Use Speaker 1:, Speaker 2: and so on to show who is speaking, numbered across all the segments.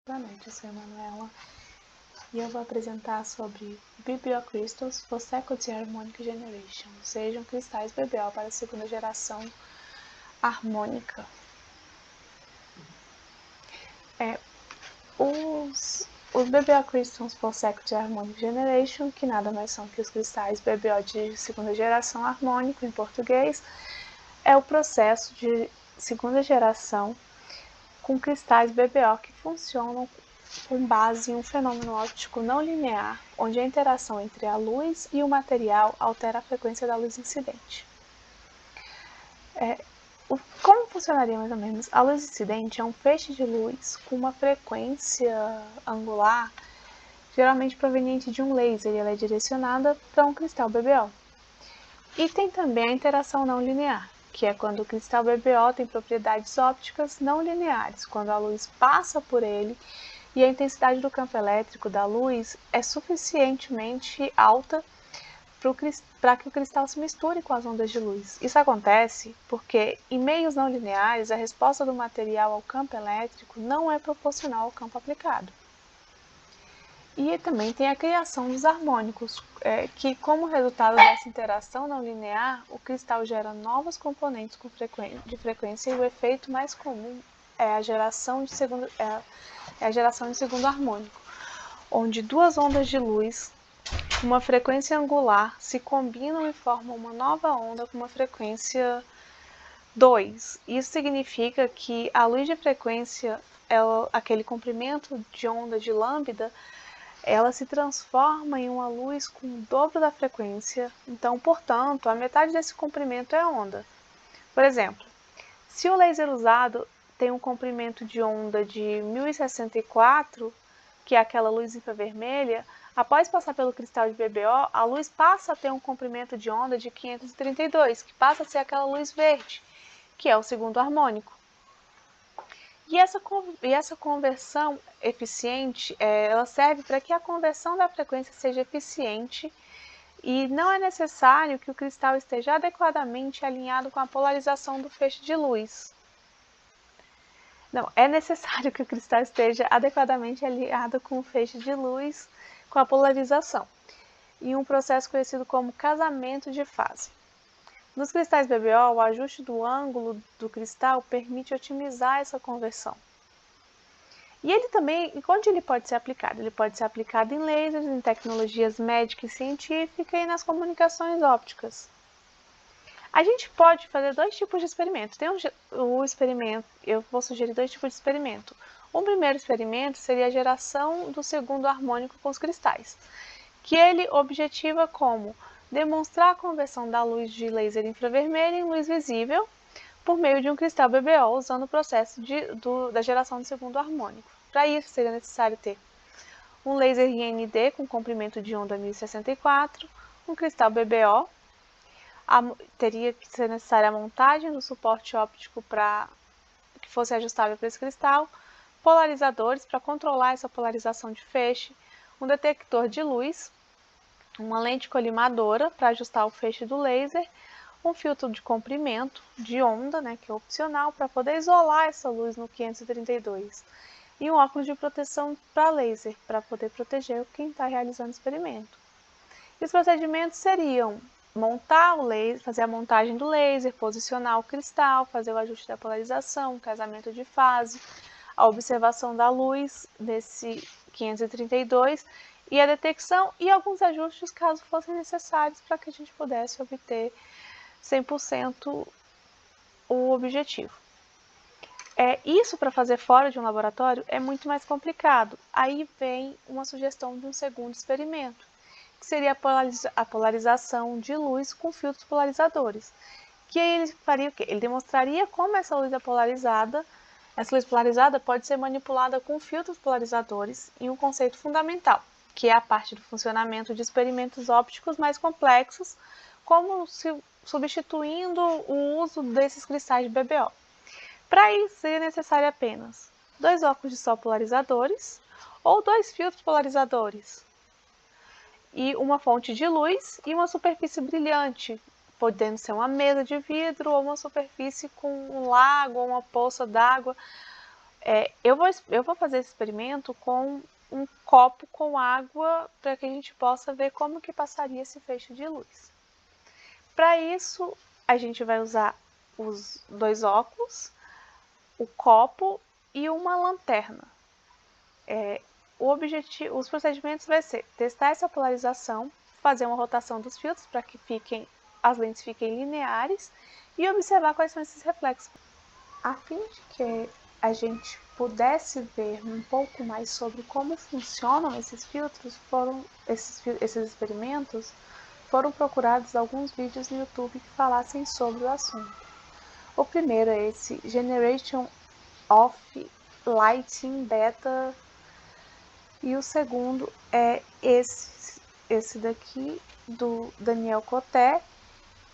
Speaker 1: Boa noite, eu sou a Manuela e eu vou apresentar sobre BBO Crystals for Second Harmonic Generation, ou seja, cristais BBO para a segunda geração harmônica. Os BBO Crystals for Second Harmonic Generation, que nada mais são que os cristais BBO de segunda geração harmônico em português, é o processo de segunda geração com cristais BBO que funcionam com base em um fenômeno óptico não linear, onde a interação entre a luz e o material altera a frequência da luz incidente. Como funcionaria mais ou menos? A luz incidente é um feixe de luz com uma frequência angular, geralmente proveniente de um laser, e ela é direcionada para um cristal BBO. E tem também a interação não linear, que é quando o cristal BBO tem propriedades ópticas não lineares, quando a luz passa por ele e a intensidade do campo elétrico da luz é suficientemente alta para que o cristal se misture com as ondas de luz. Isso acontece porque, em meios não lineares, a resposta do material ao campo elétrico não é proporcional ao campo aplicado. E também tem a criação dos harmônicos, que, como resultado dessa interação não linear, o cristal gera novos componentes de frequência e o efeito mais comum é a geração de segundo harmônico, onde duas ondas de luz com uma frequência angular se combinam e formam uma nova onda com uma frequência 2. Isso significa que a luz de frequência, aquele comprimento de onda de lambda, ela se transforma em uma luz com o dobro da frequência, então, portanto, a metade desse comprimento é onda. Por exemplo, se o laser usado tem um comprimento de onda de 1064, que é aquela luz infravermelha, após passar pelo cristal de BBO, a luz passa a ter um comprimento de onda de 532, que passa a ser aquela luz verde, que é o segundo harmônico. E essa conversão eficiente, ela serve para que a conversão da frequência seja eficiente e não é necessário que o cristal esteja adequadamente alinhado com a polarização do feixe de luz. Não, é necessário que o cristal esteja adequadamente alinhado com o feixe de luz, com a polarização, em um processo conhecido como casamento de fase. Nos cristais BBO, o ajuste do ângulo do cristal permite otimizar essa conversão. E ele também, onde ele pode ser aplicado? Ele pode ser aplicado em lasers, em tecnologias médicas e científicas e nas comunicações ópticas. A gente pode fazer dois tipos de experimento. Eu vou sugerir dois tipos de experimento. O primeiro experimento seria a geração do segundo harmônico com os cristais, que ele objetiva como demonstrar a conversão da luz de laser infravermelho em luz visível por meio de um cristal BBO, usando o processo da geração do segundo harmônico. Para isso, seria necessário ter um laser IND com comprimento de onda 1064, um cristal BBO, teria que ser necessária a montagem do suporte óptico para que fosse ajustável para esse cristal, polarizadores para controlar essa polarização de feixe, um detector de luz, uma lente colimadora para ajustar o feixe do laser, um filtro de comprimento de onda, que é opcional, para poder isolar essa luz no 532, e um óculos de proteção para laser, para poder proteger quem está realizando o experimento. E os procedimentos seriam montar o laser, fazer a montagem do laser, posicionar o cristal, fazer o ajuste da polarização, casamento de fase, a observação da luz desse 532 e a detecção e alguns ajustes caso fossem necessários para que a gente pudesse obter 100% o objetivo. Isso para fazer fora de um laboratório é muito mais complicado. Aí vem uma sugestão de um segundo experimento, que seria a polarização de luz com filtros polarizadores. Que ele faria o quê? Ele demonstraria como essa luz polarizada pode ser manipulada com filtros polarizadores em um conceito fundamental, que é a parte do funcionamento de experimentos ópticos mais complexos, como substituindo o uso desses cristais de BBO. Para isso, seria necessário apenas 2 óculos de sol polarizadores ou 2 filtros polarizadores, e uma fonte de luz e uma superfície brilhante, podendo ser uma mesa de vidro ou uma superfície com um lago ou uma poça d'água. Eu vou fazer esse experimento com um copo com água para que a gente possa ver como que passaria esse feixe de luz. Para isso, a gente vai usar os 2 óculos, o copo e uma lanterna. Os procedimentos vai ser testar essa polarização, fazer uma rotação dos filtros para que as lentes fiquem lineares e observar quais são esses reflexos. A fim de que a gente pudesse ver um pouco mais sobre como funcionam esses filtros, esses experimentos, foram procurados alguns vídeos no YouTube que falassem sobre o assunto. O primeiro é esse Generation of Lighting Beta e o segundo é esse daqui do Daniel Coté,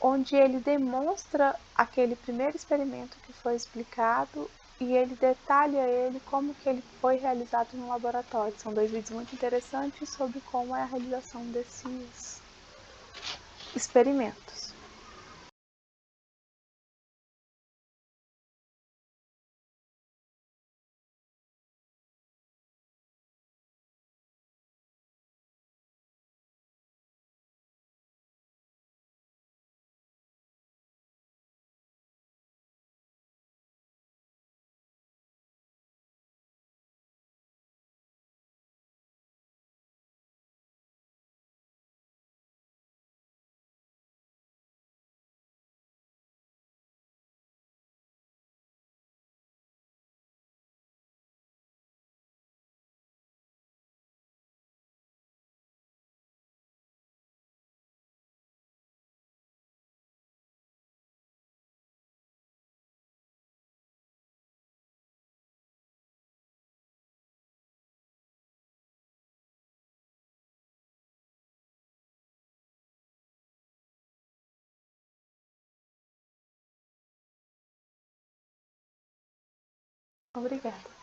Speaker 1: onde ele demonstra aquele primeiro experimento que foi explicado e ele detalha como que ele foi realizado no laboratório. São 2 vídeos muito interessantes sobre como é a realização desses experimentos. Obrigada.